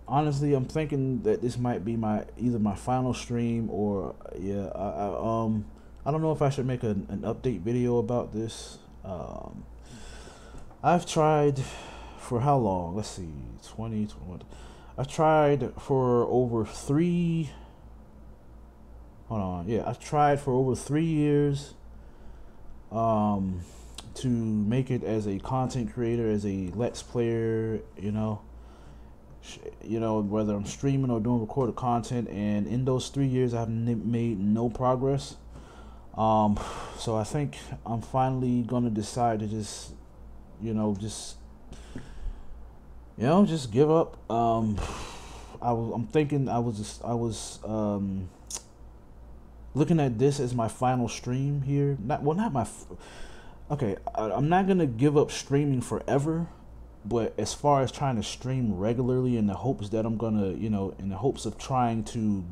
honestly, I'm thinking that this might be my either my final stream or yeah. I don't know if I should make an update video about this. I've tried for how long? Let's see, 2021. I've tried for over three. Hold on, yeah, I've tried for over 3 years. Um, to make it as a content creator, as a let's player, whether I'm streaming or doing recorded content, and in those 3 years I have made no progress. So I think I'm finally gonna decide to just just just give up. I'm thinking I was looking at this as my final stream here. Not my. Okay, I'm not gonna give up streaming forever, but as far as trying to stream regularly in the hopes that I'm gonna, in the hopes of trying to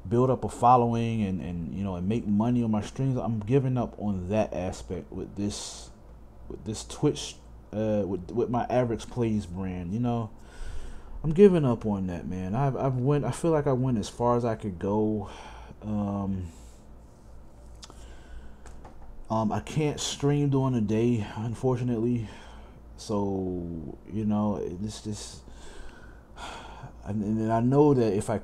build up a following and make money on my streams, I'm giving up on that aspect with this Twitch, with my AvirxPlays brand. I'm giving up on that, man. I feel like I went as far as I could go. I can't stream during the day, unfortunately. So it's just, and I know that if I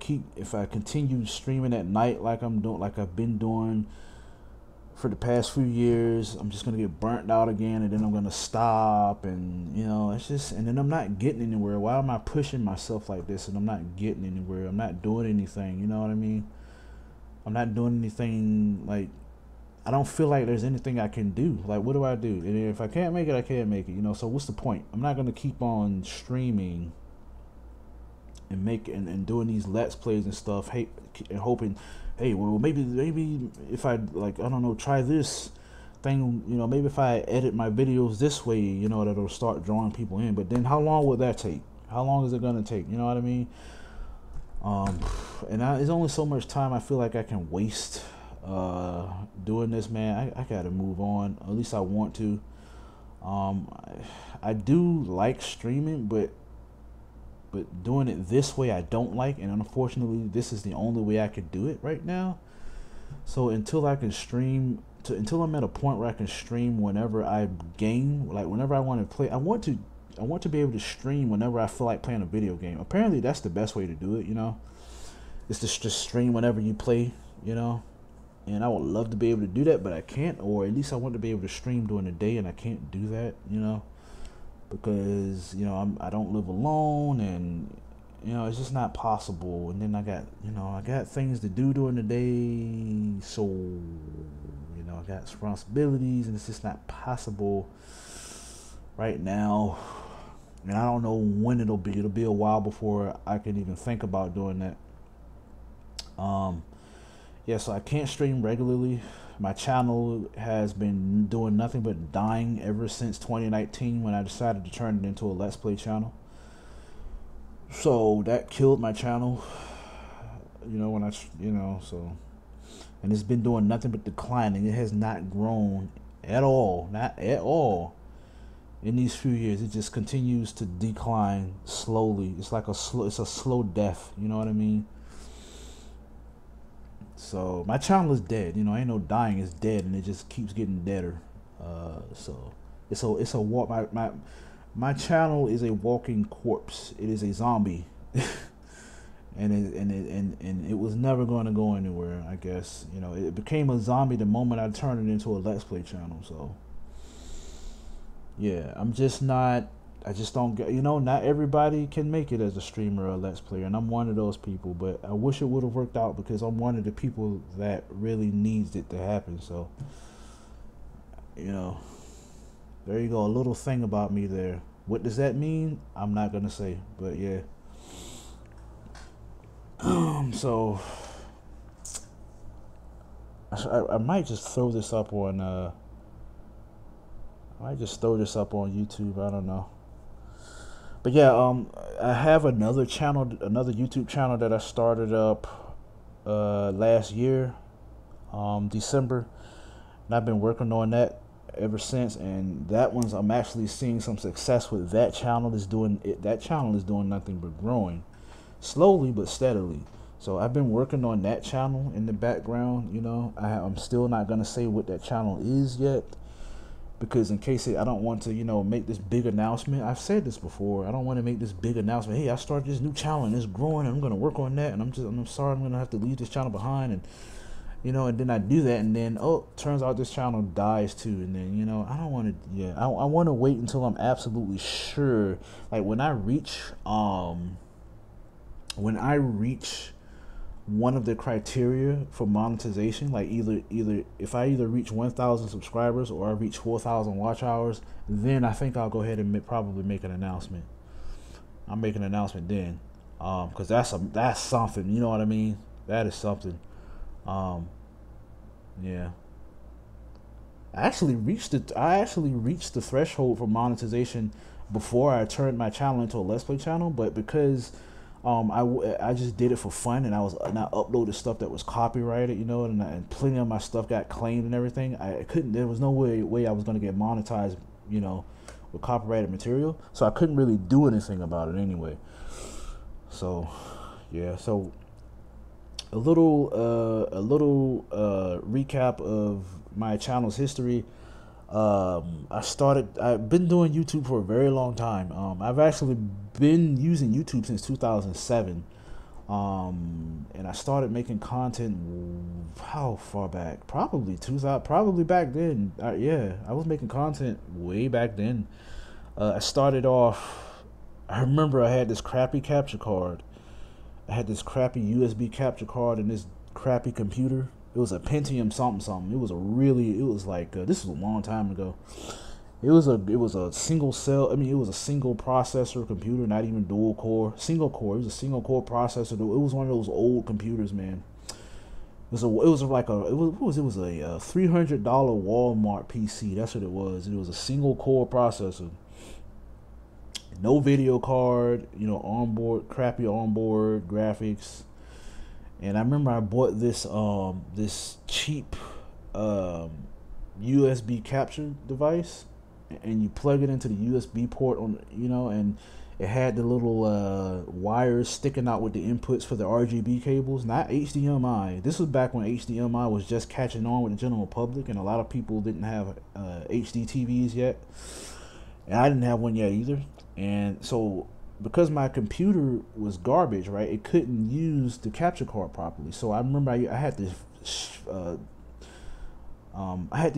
continue streaming at night like I've been doing for the past few years, I'm just gonna get burnt out again, and then I'm gonna stop, and it's just, and then I'm not getting anywhere. Why am I pushing myself like this, and I'm not getting anywhere? I'm not doing anything. You know what I mean? I'm not doing anything. Like, I don't feel like there's anything I can do. Like, what do I do? And if I can't make it, I can't make it. So what's the point? I'm not gonna keep on streaming and doing these let's plays and stuff. Hey, and hoping, hey, well, maybe if I, like, I don't know, try this thing. Maybe if I edit my videos this way, that'll start drawing people in. But then, how long would that take? How long is it gonna take? You know what I mean? There's only so much time I feel like I can waste doing this, man. I gotta move on. At least I want to. I do like streaming, but doing it this way I don't like, and unfortunately this is the only way I could do it right now. So until I'm at a point where I can stream whenever I game, like whenever I want to play, I want to be able to stream whenever I feel like playing a video game. Apparently that's the best way to do it. It's to just stream whenever you play. And I would love to be able to do that, but I can't. Or at least I want to be able to stream during the day, and I can't do that, because I don't live alone, and it's just not possible. And then I got things to do during the day, so I got responsibilities, and it's just not possible right now. And I don't know when it'll be. It'll be a while before I can even think about doing that. Yeah, so I can't stream regularly. My channel has been doing nothing but dying ever since 2019, when I decided to turn it into a Let's Play channel. So that killed my channel. So, and it's been doing nothing but declining. It has not grown at all, not at all. In these few years, it just continues to decline slowly. It's like it's a slow death. You know what I mean? So my channel is dead. Ain't no dying, it's dead, and it just keeps getting deader. So it's a walk. My channel is a walking corpse. It is a zombie, and it was never going to go anywhere. I guess it became a zombie the moment I turned it into a Let's Play channel. So yeah, I just don't get, not everybody can make it as a streamer or a Let's Player, and I'm one of those people, but I wish it would have worked out, because I'm one of the people that really needs it to happen. So, there you go, a little thing about me there. What does that mean? I'm not going to say, but yeah. So, I might just throw this up on, YouTube, I don't know. But yeah, I have another YouTube channel that I started up last year, December, and I've been working on that. ever since, and that one's I'm actually seeing some success with. That channel is doing it. That channel is doing nothing but growing, slowly but steadily. So I've been working on that channel in the background. You know, I'm still not gonna say what that channel is yet, because in case I don't want to, you know, make this big announcement. I've said this before. I don't want to make this big announcement. Hey, I started this new channel and it's growing, and I'm gonna work on that. And I'm sorry, I'm gonna have to leave this channel behind, and you know, and then I do that, and then turns out this channel dies too, and then, you know, I don't want to. Yeah, I want to wait until I'm absolutely sure. Like when I reach one of the criteria for monetization, like either if I reach 1,000 subscribers or I reach 4,000 watch hours, then I think I'll go ahead and probably make an announcement. I'll make an announcement then, because that's something. You know what I mean? That is something. Yeah. I actually reached the threshold for monetization before I turned my channel into a Let's Play channel, but because I just did it for fun, and I uploaded stuff that was copyrighted, you know, and plenty of my stuff got claimed and everything. There was no way I was going to get monetized, you know, with copyrighted material, so I couldn't really do anything about it anyway. So yeah, so a little recap of my channel's history. I've been doing YouTube for a very long time. I've actually been using YouTube since 2007. And I started making content how far back? Probably 2000, probably back then. Yeah, I was making content way back then. I started off, I remember I had this crappy capture card. I had this crappy USB capture card and this crappy computer. It was a Pentium something. It was like this was a long time ago. It was a single cell. I mean, it was a single processor computer, not even dual core. Single core. It was a single core processor. It was one of those old computers, man. It was a $300 Walmart PC. That's what it was. It was a single core processor. No video card, you know, crappy onboard graphics. And I remember I bought this cheap USB capture device, and you plug it into the USB port on, you know, and it had the little wires sticking out with the inputs for the RGB cables, not HDMI. This was back when HDMI was just catching on with the general public, and a lot of people didn't have HD TVs yet, and I didn't have one yet either. And so because my computer was garbage, right, it couldn't use the capture card properly. So I remember I had to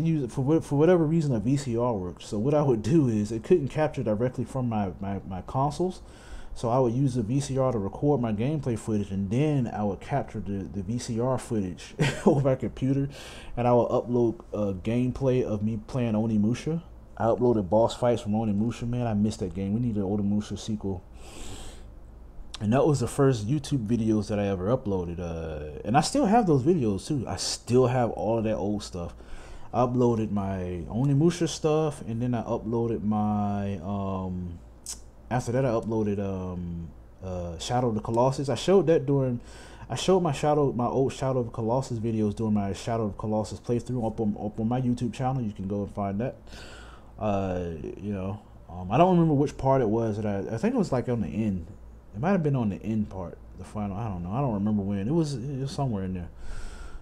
use it for whatever reason. A VCR worked. So what I would do is, it couldn't capture directly from my consoles, so I would use the VCR to record my gameplay footage, and then I would capture the VCR footage over my computer, and I would upload gameplay of me playing Onimusha. I uploaded boss fights from Onimusha. Man, I missed that game. We need an Onimusha sequel. And that was the first YouTube videos that I ever uploaded. And I still have those videos too. I still have all of that old stuff. I uploaded my Onimusha stuff, and then I uploaded my after that I uploaded Shadow of the Colossus. I showed my old Shadow of the Colossus videos during my Shadow of the Colossus playthrough up on my YouTube channel. You can go and find that. You know, I don't remember which part it was that I think it was like on the end. It might have been on the end part, the final. I don't know. I don't remember when. It was somewhere in there.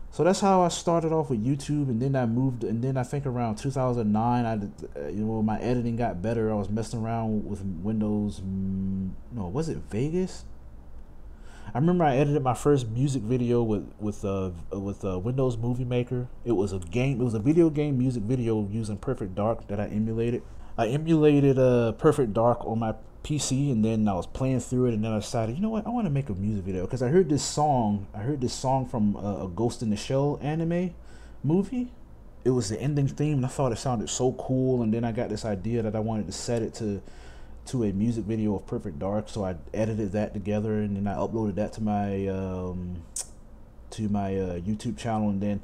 So that's how I started off with YouTube, and then I moved. And then I think around 2009, you know, my editing got better. I was messing around with Windows. No, was it Vegas? I remember I edited my first music video with Windows Movie Maker. It was a video game music video using Perfect Dark that I emulated. I emulated Perfect Dark on my PC, and then I was playing through it, and then I decided, you know what, I want to make a music video, because I heard this song from a Ghost in the Shell anime movie. It was the ending theme, and I thought it sounded so cool, and then I got this idea that I wanted to set it to a music video of Perfect Dark, so I edited that together, and then I uploaded that to my YouTube channel. And then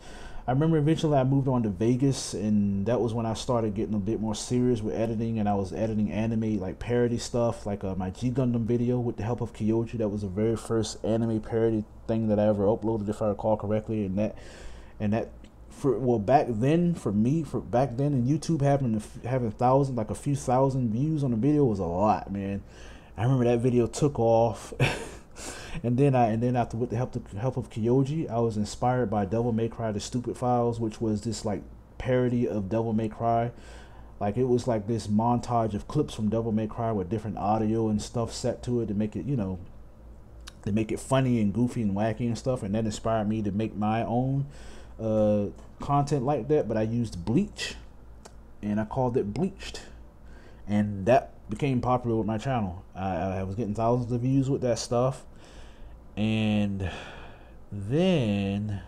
I remember eventually I moved on to Vegas, and that was when I started getting a bit more serious with editing, and I was editing anime, like parody stuff, like my G Gundam video with the help of Kyoji. That was the very first anime parody thing that I ever uploaded, if I recall correctly, and that back then, for back then, and YouTube having thousands, like a few thousand views on a video was a lot, man. I remember that video took off. And then after, with the help of Kyoji, I was inspired by Devil May Cry: The Stupid Files, which was this like parody of Devil May Cry. Like it was like this montage of clips from Devil May Cry with different audio and stuff set to it to make it, to make it funny and goofy and wacky and stuff. And that inspired me to make my own content like that. But I used bleach, and I called it Bleached, and that became popular with my channel. I was getting thousands of views with that stuff. And then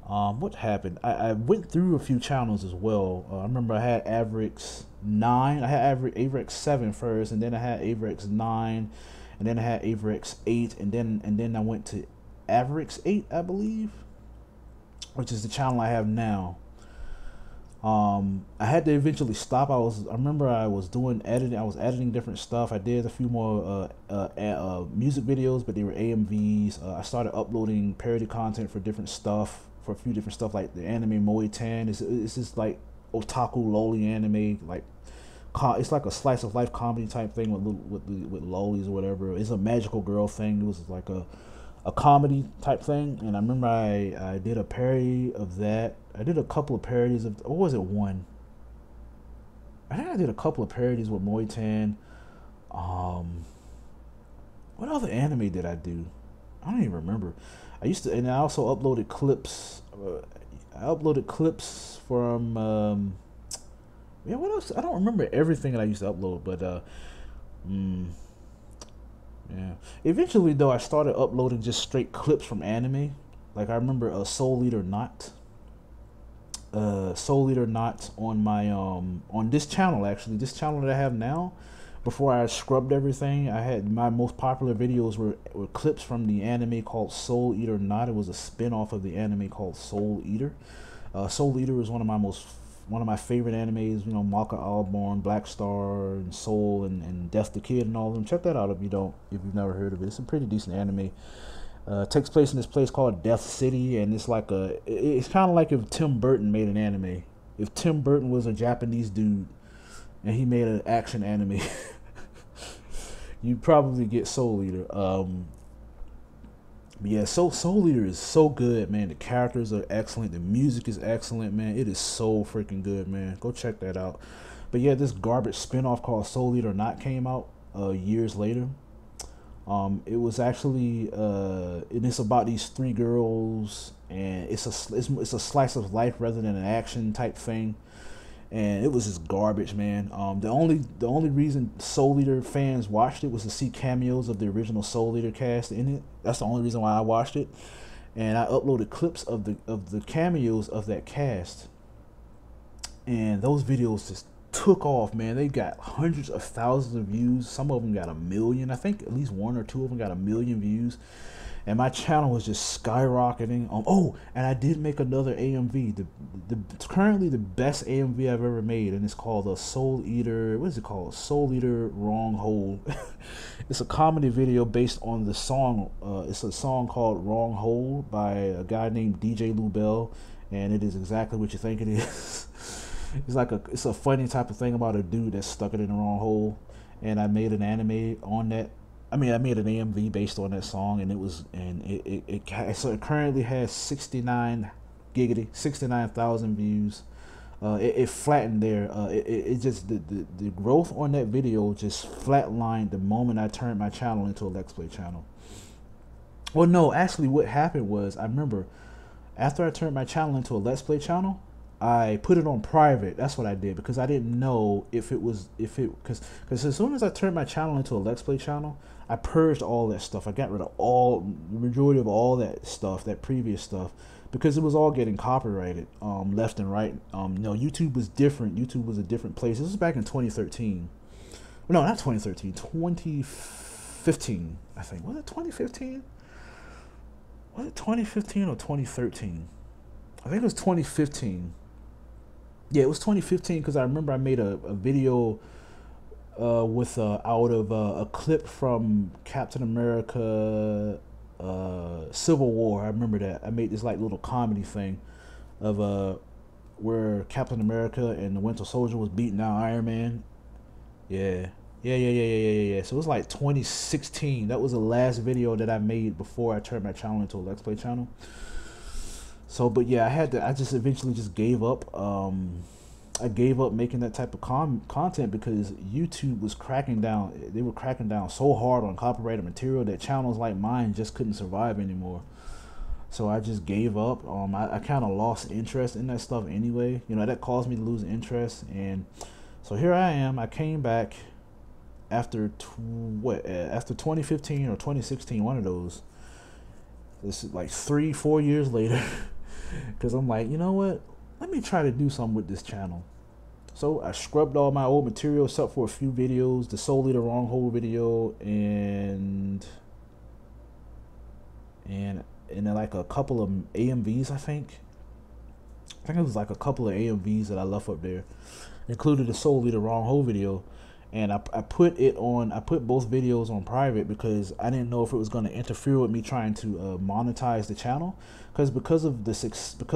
what happened? I went through a few channels as well. I remember I had AvirxPlays. I had AvirxPlays first, and then I had AvirxPlays, and then I had AvirxPlays, and then I went to AvirxPlays, I believe, which is the channel I have now. I had to eventually stop. I remember I was doing editing. I was editing different stuff. I did a few more music videos, but they were AMVs. I started uploading parody content for different stuff, for a few different stuff, like the anime Moe-tan. It's just like otaku loli anime, like it's like a slice of life comedy type thing with lolis or whatever. It's a magical girl thing. It was like a comedy type thing, and I remember I did a parody of that. I did a couple of parodies of, what was it, one? I think I did a couple of parodies with Moe-tan. What other anime did I do? I don't even remember. And I also uploaded clips. I uploaded clips from, yeah, what else? I don't remember everything that I used to upload, but, yeah. Eventually, though, I started uploading just straight clips from anime. Like I remember Soul Eater Not. Soul Eater Not on my on this channel, actually, this channel that I have now. Before I scrubbed everything, I had my most popular videos were clips from the anime called Soul Eater Not. It was a spin-off of the anime called Soul Eater. Soul Eater was one of my favorite animes, Maka Allborn, Black Star, and Soul, and Death the Kid, and all of them. Check that out if you've never heard of it. It's a pretty decent anime. Takes place in this place called Death City, and it's kind of like if Tim Burton made an anime. If Tim Burton was a Japanese dude and he made an action anime, you'd probably get Soul Eater. But yeah, Soul Eater is so good, man. The characters are excellent. The music is excellent, man. It is so freaking good, man. Go check that out. But yeah, this garbage spinoff called Soul Eater Not came out years later. It was actually and it's about these three girls, and it's a slice of life rather than an action type thing. And it was just garbage, man. The only reason Soul Eater fans watched it was to see cameos of the original Soul Eater cast in it. That's the only reason why I watched it. And I uploaded clips of the cameos of that cast, and those videos just took off, man. They got hundreds of thousands of views. Some of them got 1 million. I think at least 1 or 2 of them got 1 million views. And my channel was just skyrocketing. Oh, and I did make another AMV. Currently the best AMV I've ever made, and it's called a Soul Eater. What is it called? Soul Eater Wrong Hole. It's a comedy video based on the song. It's a song called Wrong Hole by a guy named DJ Lubell, and it is exactly what you think it is. It's a funny type of thing about a dude that's stuck it in the wrong hole, and I made an anime on that. I made an AMV based on that song, and it currently has 69,000 views. It flattened there. It just the growth on that video just flatlined the moment I turned my channel into a Let's Play channel. Well, no, actually, what happened was, I remember after I turned my channel into a Let's Play channel, I put it on private. That's what I did, because I didn't know because as soon as I turned my channel into a Let's Play channel, I purged all that stuff. I got rid of the majority of all that stuff, that previous stuff, because it was all getting copyrighted left and right. YouTube was different. YouTube was a different place. This was back in 2013. No, not 2013. 2015, I think. Was it 2015? Was it 2015 or 2013? I think it was 2015. Yeah, it was 2015, because I remember I made a video out of a clip from Captain America Civil War. I remember that. I made this like little comedy thing of where Captain America and the Winter Soldier was beating down Iron Man. Yeah. Yeah. So it was like 2016. That was the last video that I made before I turned my channel into a Let's Play channel. So, but yeah, I just eventually just gave up. I gave up making that type of content because YouTube was cracking down. They were cracking down so hard on copyrighted material that channels like mine just couldn't survive anymore. So I just gave up. I kind of lost interest in that stuff anyway. You know, that caused me to lose interest. And so here I am. I came back after after 2015 or 2016, one of those. This is like 3-4 years later. Because I'm like, you know what? Let me try to do something with this channel. So I scrubbed all my old material except for a few videos, the Solely the Wrong Hole video, and then like a couple of AMVs, I think it was like a couple of AMVs that I left up there, included the Solely the Wrong Hole video. And I put both videos on private because I didn't know if it was going to interfere with me trying to monetize the channel, because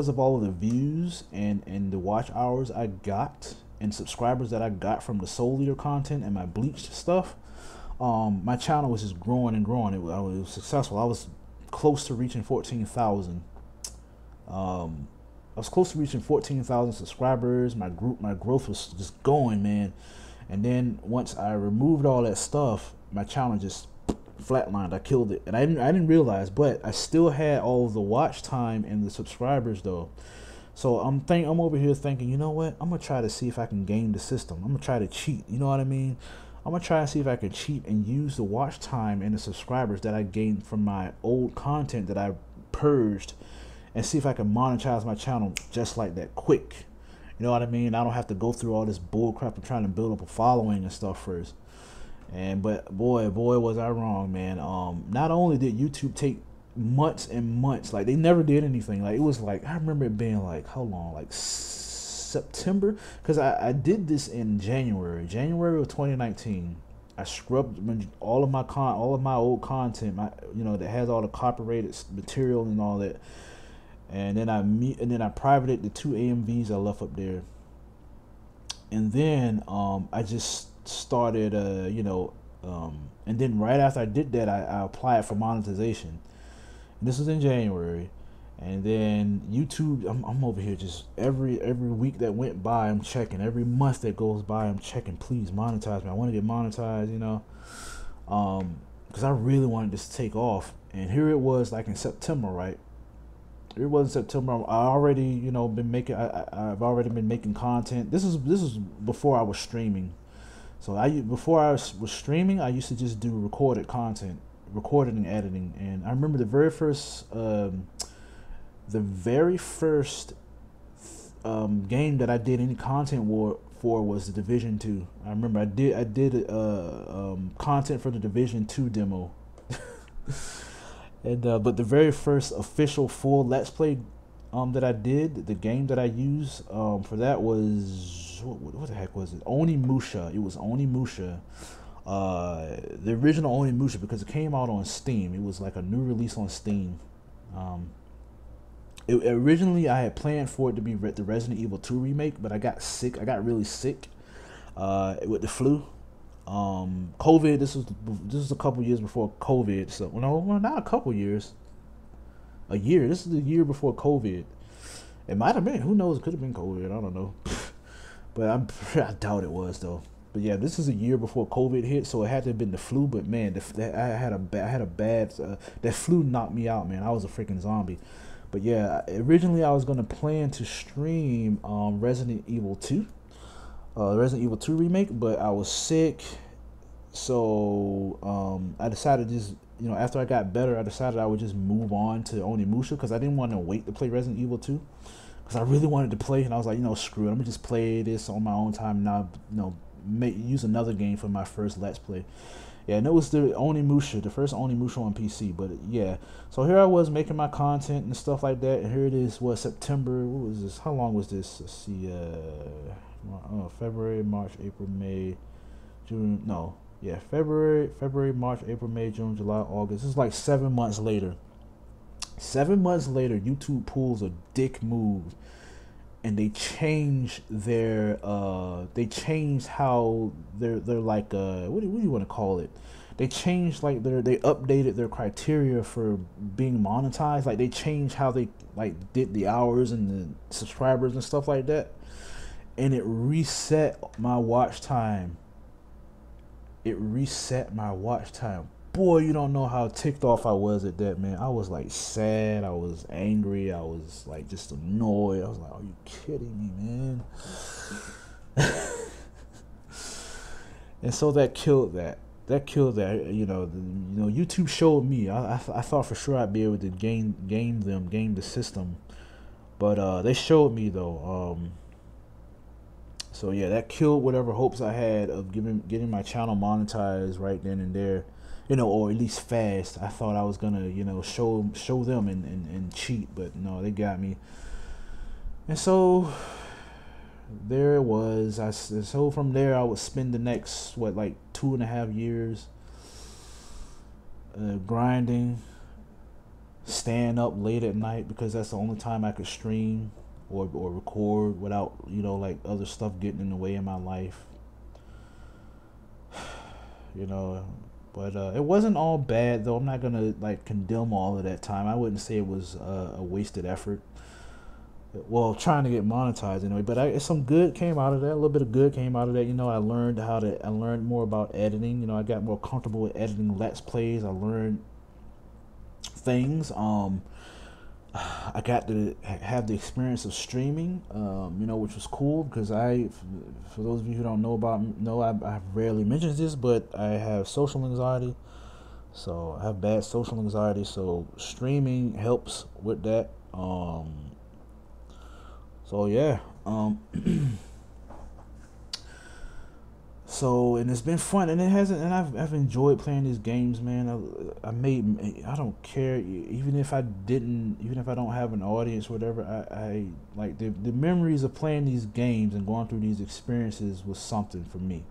of all of the views and the watch hours I got and subscribers that I got from the Soul Leader content and my bleached stuff. My channel was just growing and growing. It was successful. I was close to reaching 14,000. I was close to reaching 14,000 subscribers. My growth was just going, man. And then once I removed all that stuff, my channel just flatlined. I killed it, and I didn't realize, but I still had all of the watch time and the subscribers though. So I'm over here thinking, you know what? I'm gonna try to see if I can game the system. I'm gonna try to cheat. You know what I mean? I'm gonna try to see if I can cheat and use the watch time and the subscribers that I gained from my old content that I purged, and see if I can monetize my channel just like that, quick. You know what I mean? I don't have to go through all this bull crap of trying to build up a following and stuff first. But boy was I wrong, man. Not only did YouTube take months and months, like they never did anything. Like it was like, I remember it being like, how long? Like September? Because I did this in January of 2019. I scrubbed all of my old content, that has all the copyrighted material and all that. And then I privated the 2 AMVs I left up there, and then I just started and then right after I did that, I applied for monetization. And this was in January, and then YouTube, I'm over here just every week that went by, I'm checking. Every month that goes by, I'm checking. Please monetize me. I want to get monetized, because I really wanted this to take off. And here it was, like in September, right? It was September. I already, been making. I've already been making content. This is before I was streaming. So before I was streaming, I used to just do recorded content, recording and editing. And I remember the very first game that I did any content for was the Division 2. I remember I did content for the Division 2 demo. And but the very first official full Let's Play that I did, the game that I used for that was, what the heck was it? Onimusha. It was Onimusha. The original Onimusha, because it came out on Steam. It was like a new release on Steam. Originally I had planned for it to be the Resident Evil 2 remake, but I got sick. I got really sick with the flu. COVID, this was a couple years before COVID. So not a couple years, a year. This is the year before COVID. It might have been, who knows, it could have been COVID, I don't know. But I doubt it was though. But yeah, this is a year before COVID hit, so it had to have been the flu. But man, I had a bad that flu knocked me out, man. I was a freaking zombie. But yeah, originally I was gonna plan to stream Resident Evil 2. Resident Evil 2 remake, but I was sick, so I decided just, after I got better, I decided I would just move on to Onimusha, because I didn't want to wait to play Resident Evil 2, because I really wanted to play, and I was like, screw it, I'm gonna just play this on my own time now, use another game for my first Let's Play. Yeah, and it was the Onimusha, the first Onimusha on PC. But yeah, so here I was making my content and stuff like that, and here it is, September, what was this, how long was this, let's see, February, March, April, May, June, no, Yeah, February, March, April, May, June, July, August. It's like 7 months later. 7 months later, YouTube pulls a dick move, and they change their they changed how they're like what do you want to call it? They changed like they updated their criteria for being monetized. Like they changed how they like did the hours and the subscribers and stuff like that, and it reset my watch time. It reset my watch time. Boy, you don't know how ticked off I was at that, man. I was like sad, I was angry, I was like just annoyed. I was like, are you kidding me, man? And so that killed that. That killed that. YouTube showed me. I thought for sure I'd be able to game the system, but they showed me though. So yeah, that killed whatever hopes I had of getting my channel monetized right then and there, or at least fast. I thought I was gonna, show them and cheat, but no, they got me. And so there it was. So from there I would spend the next like 2.5 years grinding, staying up late at night because that's the only time I could stream or record without like other stuff getting in the way in my life. But it wasn't all bad though. I'm not gonna like condemn all of that time. I wouldn't say it was a wasted effort. Well, trying to get monetized anyway, but some good came out of that. A little bit of good came out of that. I learned more about editing. I got more comfortable with editing Let's Plays. I learned things. I got to have the experience of streaming, which was cool because for those of you who don't know I rarely mention this, but I have social anxiety. So I have bad social anxiety. So streaming helps with that. So yeah. So, and it's been fun, and I've enjoyed playing these games, man. I don't care, even if I don't have an audience, whatever. I like the memories of playing these games and going through these experiences was something for me.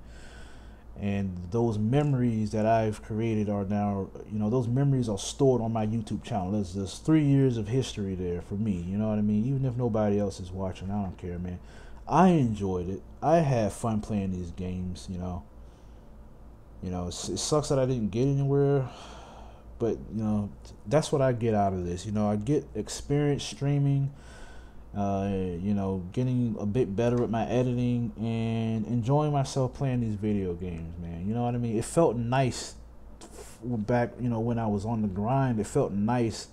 And those memories that I've created are now, those memories are stored on my YouTube channel. There's 3 years of history there for me, you know what I mean? Even if nobody else is watching, I don't care, man. I enjoyed it. I had fun playing these games, it sucks that I didn't get anywhere, but, that's what I get out of this. I get experience streaming, getting a bit better with my editing and enjoying myself playing these video games, man. You know what I mean? It felt nice back, when I was on the grind. It felt nice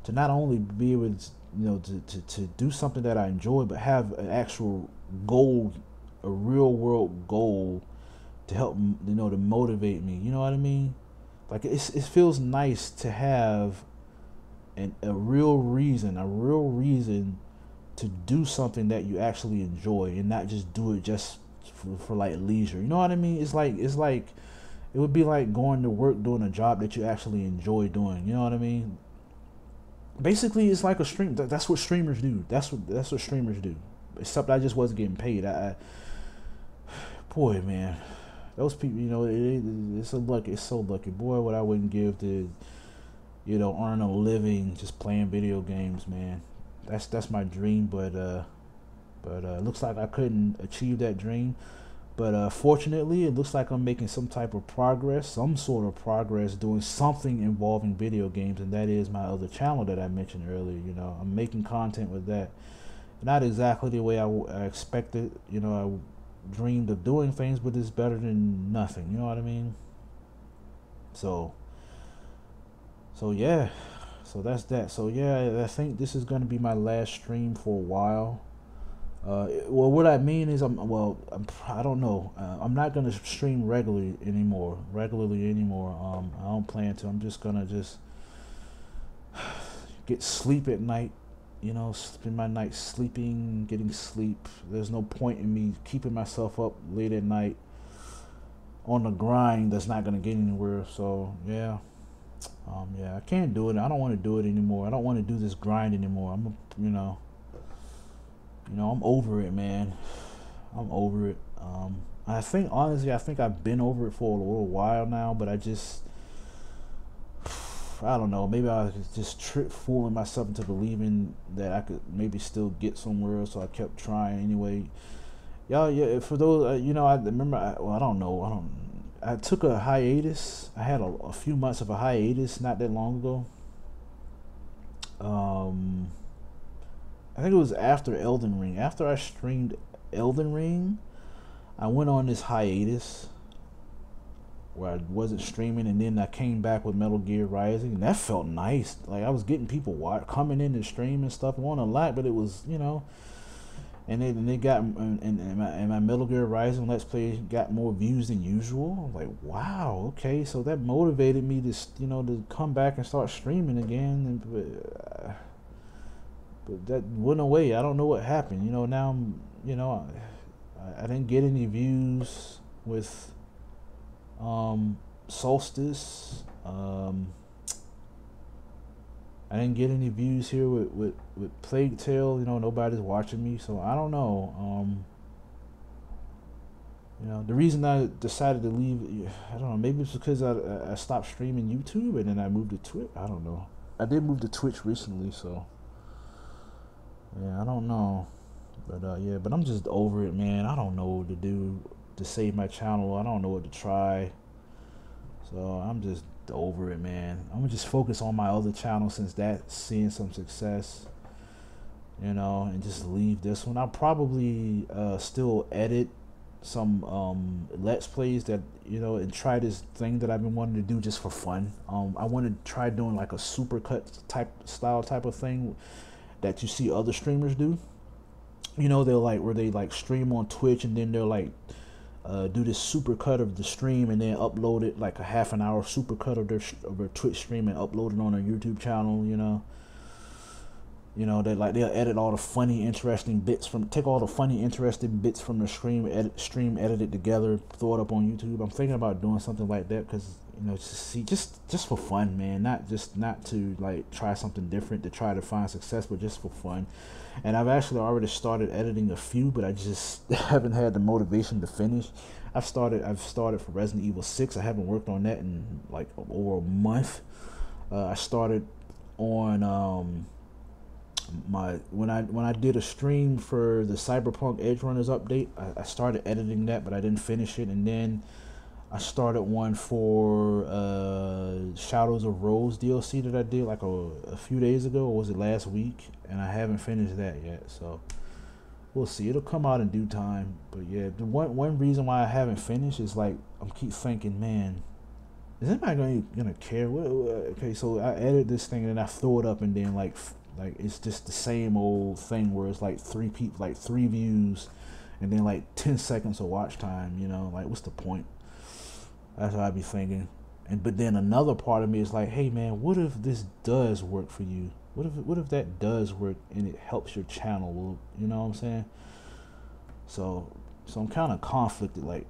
to not only be able to do something that I enjoy, but have an actual goal, a real world goal to help, to motivate me. You know what I mean? Like it feels nice to have a real reason to do something that you actually enjoy and not just do it just for like leisure. You know what I mean? It's like it would be like going to work doing a job that you actually enjoy doing. You know what I mean? Basically, it's like a stream. That's what streamers do. That's what streamers do. Except I just wasn't getting paid. Boy, man, those people. It's so lucky. Boy, what I wouldn't give to, earn a living just playing video games, man. That's my dream. But it looks like I couldn't achieve that dream. But fortunately, it looks like I'm making some sort of progress, doing something involving video games, and that is my other channel that I mentioned earlier. I'm making content with that. Not exactly the way I expected. I dreamed of doing things, but it's better than nothing. You know what I mean? So yeah. So that's that. So yeah, I think this is going to be my last stream for a while. Well, what I mean is, I don't know. I'm not gonna stream regularly anymore. I don't plan to. I'm just gonna get sleep at night. Spend my night sleeping, getting sleep. There's no point in me keeping myself up late at night on the grind. That's not gonna get anywhere. So yeah, I can't do it. I don't want to do it anymore. I don't want to do this grind anymore. I'm over it, man. I'm over it. I think honestly, I think I've been over it for a little while now, but I don't know. Maybe I was just fooling myself into believing that I could maybe still get somewhere, so I kept trying anyway. Y'all, yeah. For those, I remember. I don't know. I took a hiatus. I had a few months of a hiatus not that long ago. Um, I think it was after Elden Ring. After I streamed Elden Ring, I went on this hiatus where I wasn't streaming, and then I came back with Metal Gear Rising, and that felt nice. Like I was getting people coming in and stream and stuff. It wasn't a lot, but it was, and they got and my Metal Gear Rising Let's Play got more views than usual. I was like, wow, okay, so that motivated me to to come back and start streaming again. But that went away. I don't know what happened. Now I'm I didn't get any views with Solstice. I didn't get any views here with Plague Tale. Nobody's watching me, so I don't know. The reason I decided to leave, I don't know. Maybe it's because I stopped streaming YouTube and then I moved to Twitch. I don't know. I did move to Twitch recently, so yeah, I don't know. But yeah, but I'm just over it, man. I don't know what to do to save my channel. I don't know what to try. So I'm just over it, man. I'm gonna just focus on my other channel since that's seeing some success, and just leave this one. I'll probably still edit some Let's Plays that, and try this thing that I've been wanting to do just for fun. I want to try doing like a supercut type of thing that you see other streamers do. They'll like where they like stream on Twitch and then they'll like do this super cut of the stream and then upload it, like a half an hour super cut of their Twitch stream, and upload it on their YouTube channel. They'll edit all the funny, interesting bits take all the funny, interesting bits from the stream, edit it together, throw it up on YouTube. I'm thinking about doing something like that because just for fun, man. Not to like try something different to try to find success, but just for fun. And I've actually already started editing a few, but I just haven't had the motivation to finish. I've started for Resident Evil 6. I haven't worked on that in like over a month. I started on when I did a stream for the Cyberpunk Edge Runners update. I started editing that, but I didn't finish it. And then I started one for Shadows of Rose DLC that I did like a few days ago, or was it last week? And I haven't finished that yet, so we'll see. It'll come out in due time. But yeah, the one reason why I haven't finished is like I'm keep thinking, man, is anybody gonna care? Okay, so I edit this thing and then I throw it up, and then like it's just the same old thing where it's like 3 views, and then like 10 seconds of watch time. Like what's the point? That's what I be thinking. But then another part of me is like, hey man, what if this does work for you? What if that does work and it helps your channel? Well, you know what I'm saying? So I'm kind of conflicted. Like,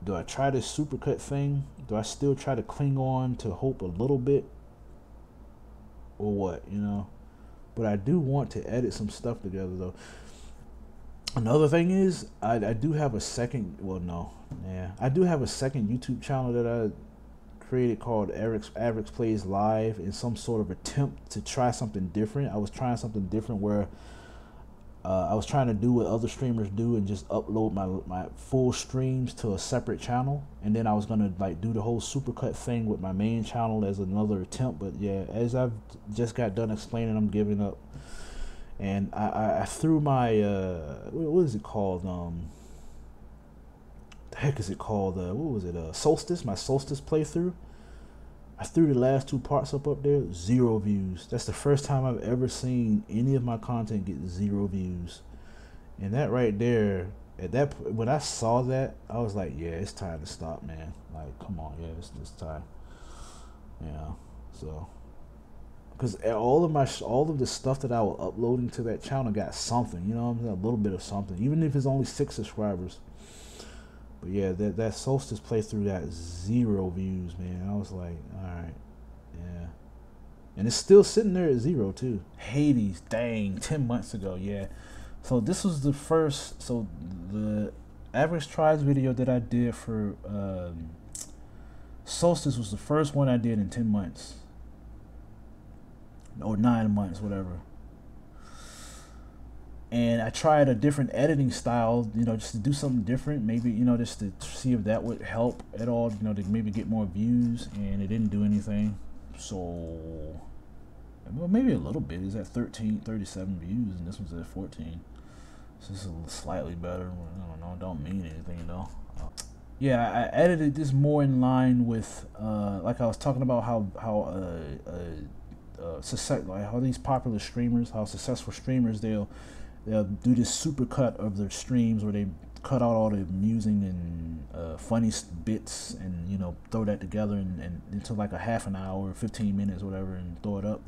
do I try this supercut thing? Do I still try to cling on to hope a little bit, or what? But I do want to edit some stuff together though. Another thing is, I do have a second. Well, no, yeah, I do have a second YouTube channel that I created called AvirxPlays Live, in some sort of attempt to try something different. I was trying something different where I was trying to do what other streamers do and just upload my full streams to a separate channel, and then I was gonna like do the whole supercut thing with my main channel as another attempt. But yeah, as I've just got done explaining, I'm giving up. And I threw my what is it called? The heck is it called? What was it? Solstice. My Solstice playthrough. I threw the last 2 parts up there. 0 views. That's the first time I've ever seen any of my content get 0 views. And that right there, when I saw that, I was like, yeah, it's time to stop, man. Like, come on, yeah, it's time. Yeah. So. Because all of the stuff that I was uploading to that channel got something, a little bit of something, even if it's only 6 subscribers. But yeah, that Solstice playthrough got 0 views, man. I was like, all right, yeah, and it's still sitting there at 0 too. Hades, dang, 10 months ago, yeah. So this was the first. So Average Tries video that I did for Solstice was the first one I did in 10 months. Or 9 months, whatever. And I tried a different editing style, you know, just to do something different. Maybe, you know, just to see if that would help at all, you know, to maybe get more views. And it didn't do anything. So, well, maybe a little bit. It's at 37 views, and this one's at 14. So this is slightly better. I don't know. Don't mean anything though. Yeah, I edited this more in line with, like I was talking about how like how these popular streamers, how successful streamers, they'll do this super cut of their streams where they cut out all the amusing and funny bits and, you know, throw that together and into like a half an hour, 15 minutes, whatever, and throw it up.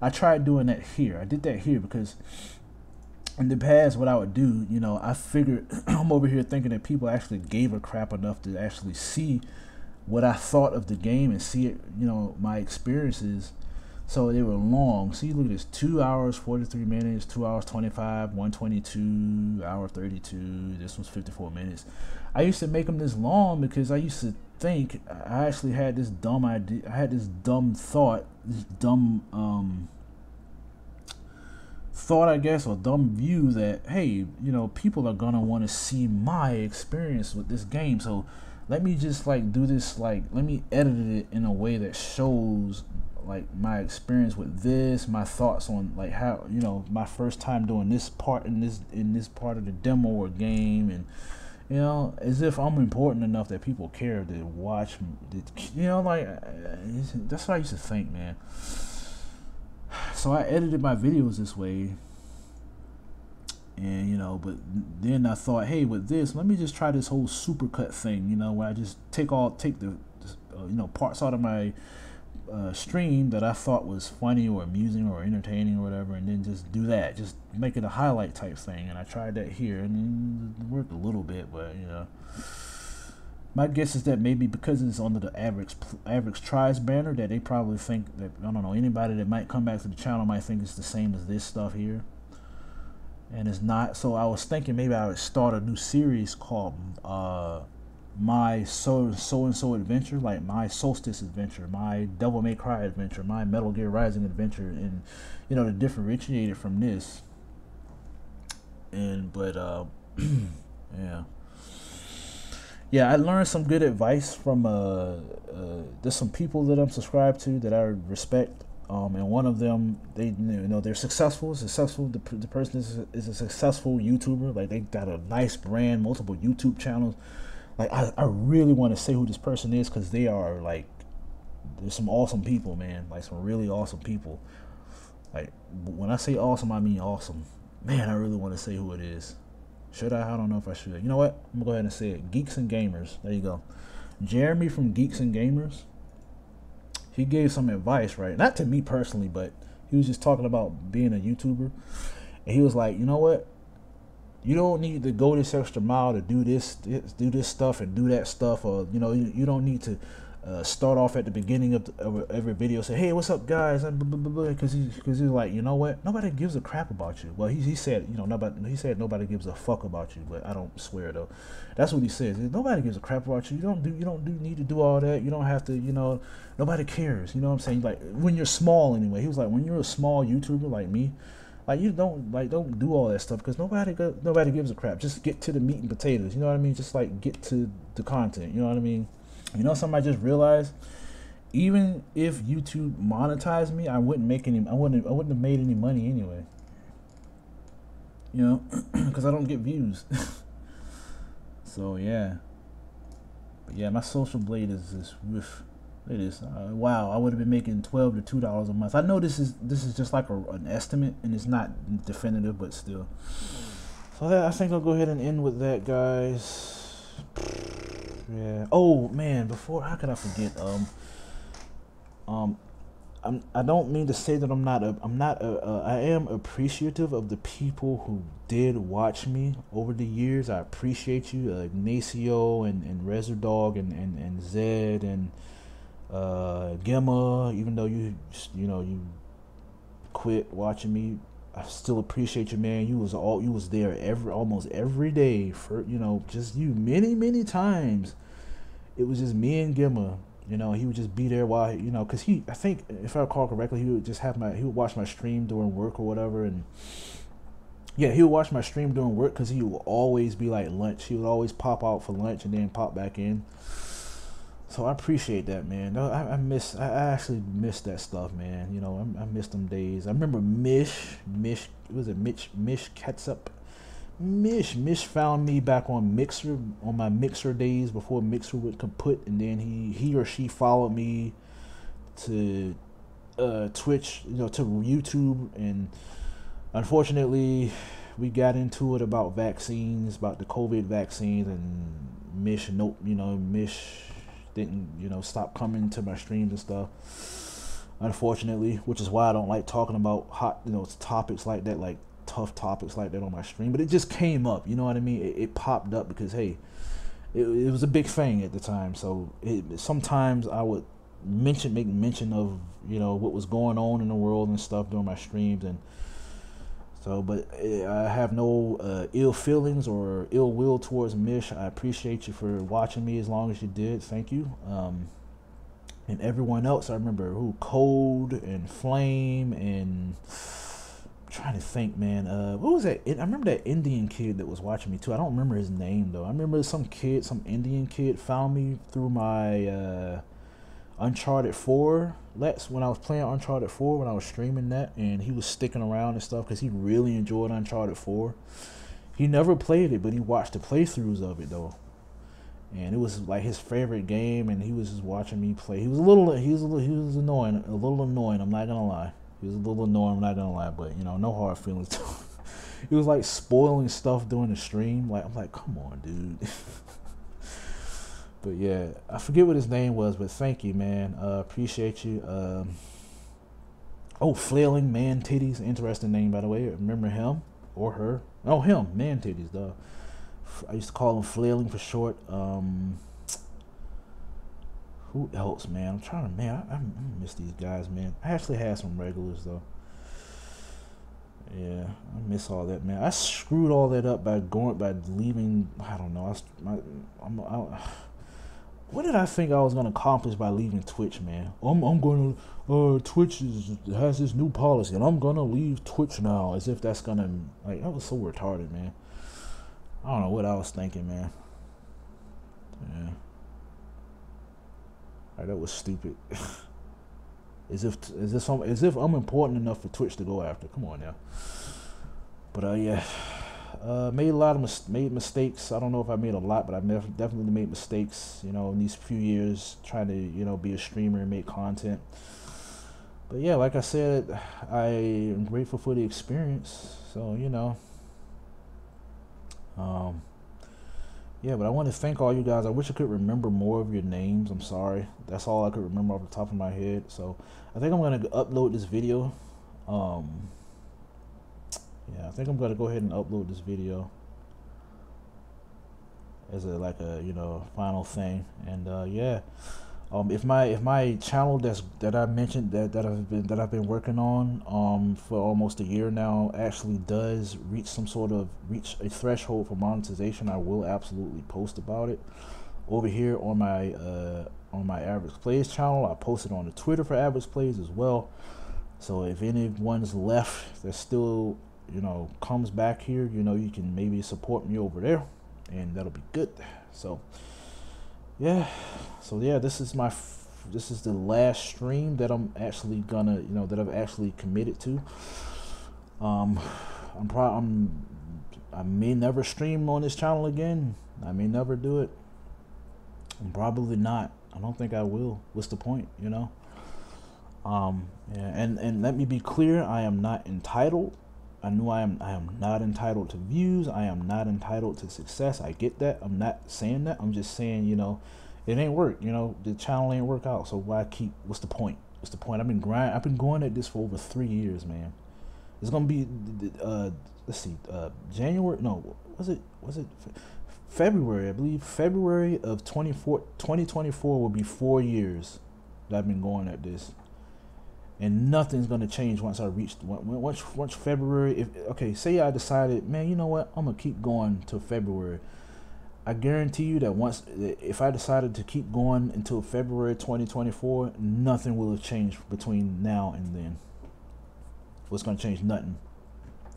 I tried doing that here. I did that here because in the past, what I would do, you know, I figured I'm over here thinking that people actually gave a crap enough to actually see what I thought of the game and see it, you know, my experiences. So they were long. See, look at this: 2 hours 43 minutes, 2 hours 25, 122, hour 32. This one's 54 minutes. I used to make them this long because I used to think, I actually had this dumb idea. I had this dumb thought, this dumb thought, I guess, or dumb view that, hey, you know, people are gonna want to see my experience with this game. So let me just like do this, like let me edit it in a way that shows like my experience with this, my thoughts on like how, you know, my first time doing this part in this part of the demo or game, and, you know, as if I'm important enough that people care to watch me, you know, like that's what I used to think, man. So I edited my videos this way, and, you know, but then I thought, hey, with this, let me just try this whole supercut thing, you know, where I just take the you know, parts out of my stream that I thought was funny or amusing or entertaining or whatever, and then just do that, just make it a highlight type thing. And I tried that here, and it worked a little bit, but, you know, my guess is that maybe because it's under the Average Tries banner, that they probably think that, I don't know, anybody that might come back to the channel might think it's the same as this stuff here, and it's not. So I was thinking maybe I would start a new series called my so and so adventure, like my Solstice adventure, my Devil May Cry adventure, my Metal Gear Rising adventure, and, you know, to differentiate it from this. And but yeah, I learned some good advice from there's some people that I'm subscribed to that I respect, and one of them, they, you know, they're successful. The person is a successful YouTuber. Like, they got a nice brand, multiple YouTube channels. Like, I really want to say who this person is, because they are, like, there's some awesome people, man. Like, some really awesome people. Like, when I say awesome, I mean awesome. Man, I really want to say who it is. Should I? I don't know if I should. You know what? I'm going to go ahead and say it. Geeks and Gamers. There you go. Jeremy from Geeks and Gamers. He gave some advice, right? Not to me personally, but he was just talking about being a YouTuber. And he was like, you know what? You don't need to go this extra mile to do this stuff and do that stuff, or, you know, you don't need to start off at the beginning of every video, say, hey, what's up, guys, and blah, blah, blah, because he's like, you know what? Nobody gives a crap about you. Well, he said, you know, nobody gives a fuck about you, but I don't swear though. That's what he says. Nobody gives a crap about you. You don't need to do all that. You don't have to, you know. Nobody cares. You know what I'm saying? Like, when you're small, anyway. He was like, when you're a small YouTuber like me, like, you don't do all that stuff, because nobody gives a crap. Just get to the meat and potatoes. You know what I mean? Just like get to the content. You know what I mean? You know, something I just realized, even if YouTube monetized me, I wouldn't have made any money anyway. You know, because I don't get views. So yeah, but yeah, my social blade is just woof. It is wow. I would have been making $12 to $2 a month. I know this is just like an estimate, and it's not definitive, but still. So I think I'll go ahead and end with that, guys. Yeah. Oh man, how could I forget? I don't mean to say that I am appreciative of the people who did watch me over the years. I appreciate you, Ignacio and Rezerdog and Zed and Gemma, even though you quit watching me I still appreciate you, man. You was there almost every day for, you know, just you many times. It was just me and Gimma. You know, he would just be there while, you know, because I think if I recall correctly, he would watch my stream during work or whatever, and yeah, he would watch my stream during work because he would always be like lunch. He would always pop out for lunch and then pop back in. So I appreciate that, man. I actually miss that stuff, man. You know, I miss them days. I remember Mish, was it Mish Ketchup? Mish found me back on Mixer, on my Mixer days before Mixer would kaput, and then he or she followed me to Twitch, you know, to YouTube, and unfortunately we got into it about vaccines, about the COVID vaccines, and Mish didn't, you know, stop coming to my streams and stuff, unfortunately, which is why I don't like talking about hot, you know, topics like that, like tough topics like that on my stream. But it just came up, you know what I mean? It popped up because, hey, it was a big thing at the time. So sometimes I would make mention of, you know, what was going on in the world and stuff during my streams. And so, but I have no ill feelings or ill will towards Mish. I appreciate you for watching me as long as you did. Thank you. And everyone else, I remember Code and Flame, and I'm trying to think, man. What was that? I remember that Indian kid that was watching me too. I don't remember his name though. I remember some Indian kid found me through my Uncharted 4 when I was playing Uncharted 4 when I was streaming that, and he was sticking around and stuff because he really enjoyed Uncharted 4. He never played it, but he watched the playthroughs of it though, and it was like his favorite game, and he was just watching me play. He was annoying, a little annoying. I'm not gonna lie, he was a little annoying. I'm not gonna lie, but you know, no hard feelings. He was like spoiling stuff during the stream. Like, I'm like, come on, dude. But yeah, I forget what his name was, but thank you, man. Appreciate you. Flailing Man Titties, interesting name, by the way. Remember him or her? Oh, him, Man Titties, though. I used to call him Flailing for short. Who else, man? I'm trying to, man, I miss these guys, man. I actually had some regulars, though. Yeah, I miss all that, man. I screwed all that up by leaving. I don't know. What did I think I was gonna accomplish by leaving Twitch, man? I'm gonna Twitch has this new policy, and I'm gonna leave Twitch now, as if that's gonna, like, that was so retarded, man. I don't know what I was thinking, man. Yeah, like, that was stupid. as if I'm important enough for Twitch to go after. Come on now. But yeah. Made a lot of mistakes. I don't know if I made a lot, but I definitely made mistakes, you know, in these few years trying to, you know, be a streamer and make content. But yeah, like I said, I am grateful for the experience. So, you know, yeah, but I want to thank all you guys. I wish I could remember more of your names. I'm sorry. That's all I could remember off the top of my head. So I think I'm going to upload this video. Yeah, I think I'm gonna go ahead and upload this video as a you know, final thing. And yeah, if my channel that I mentioned that I've been working on for almost a year now actually does reach a threshold for monetization, I will absolutely post about it over here on my AvirxPlays channel. I posted on the Twitter for AvirxPlays as well. So if anyone's left that's still, you know, comes back here, you know, you can maybe support me over there, and that'll be good. So yeah, this is the last stream that I'm actually gonna, you know, that I've actually committed to. I may never stream on this channel again. I may never do it. Probably not. I don't think I will. What's the point, you know? Yeah, and let me be clear, I am not entitled. I am not entitled to views. I am not entitled to success. I get that. I'm not saying that. I'm just saying, you know, it ain't work. You know, the channel ain't work out. So why keep? What's the point? What's the point? I've been going at this for over 3 years, man. It's gonna be let's see, January. No, was it February? I believe February of 2024 will be 4 years that I've been going at this. and nothing's gonna change once I reach once February. If okay, say I decided, man, you know what, I'm gonna keep going till February. I guarantee you that if I decided to keep going until February 2024, nothing will have changed between now and then. What's gonna change? Nothing.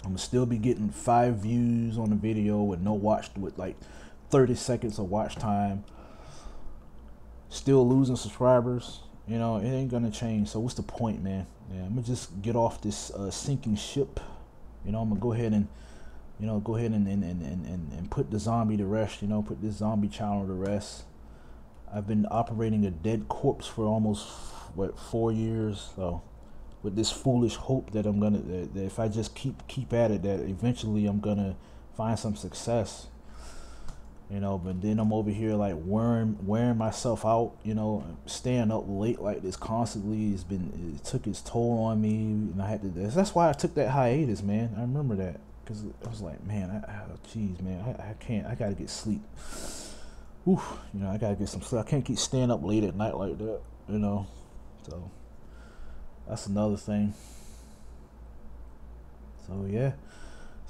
I'm gonna still be getting 5 views on the video with no watch, with like 30 seconds of watch time. Still losing subscribers. You know, it ain't gonna change. So what's the point, man? Yeah, I'm gonna just get off this sinking ship. You know, I'm gonna go ahead and and put the zombie to rest. You know, put this zombie channel to rest. I've been operating a dead corpse for almost 4 years. So with this foolish hope that I'm gonna that if I just keep at it, that eventually I'm gonna find some success. You know, but then I'm over here like wearing myself out, you know, staying up late like this constantly. It took its toll on me, and I had to. That's why I took that hiatus, man. I remember that, because I was like, man, geez, man, I can't. I gotta get sleep. Oof, you know, I gotta get some sleep. I can't keep staying up late at night like that, you know. So that's another thing. So yeah.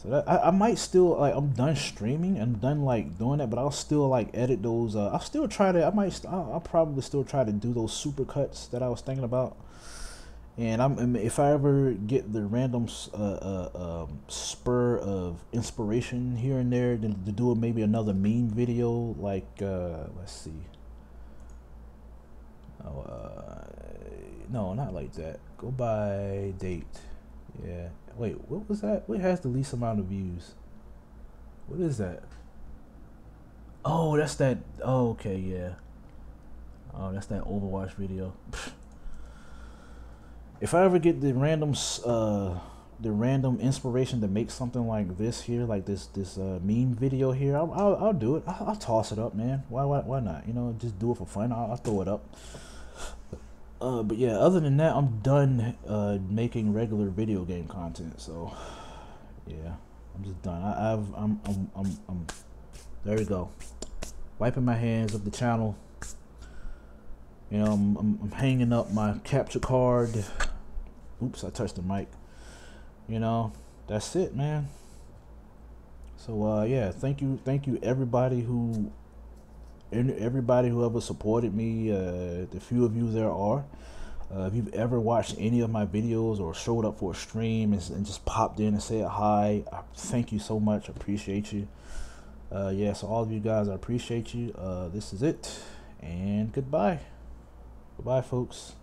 So that I might still, like, I'm done streaming, I'm done like doing that, but I'll still like edit those. I'll still try to. I'll probably still try to do those super cuts that I was thinking about. And if I ever get the random spur of inspiration here and there to do maybe another meme video, like let's see. No, not like that. Go by date. Yeah. Wait, what was that? What has the least amount of views? What is that? Oh, that's that. Oh, okay, yeah. Oh, that's that Overwatch video. If I ever get the random inspiration to make something like this here, like this meme video here, I'll do it. I'll toss it up, man. Why not? You know, just do it for fun. I'll throw it up. But yeah, other than that, I'm done making regular video game content. So yeah, I'm just done. I'm there we go. Wiping my hands of the channel. You know, I'm hanging up my capture card. Oops, I touched the mic. You know, that's it, man. So yeah, thank you everybody who ever supported me. The few of you there are. If you've ever watched any of my videos or showed up for a stream and just popped in and said hi, thank you so much. I appreciate you. Yeah, so all of you guys, I appreciate you. This is it, and goodbye. Goodbye, folks.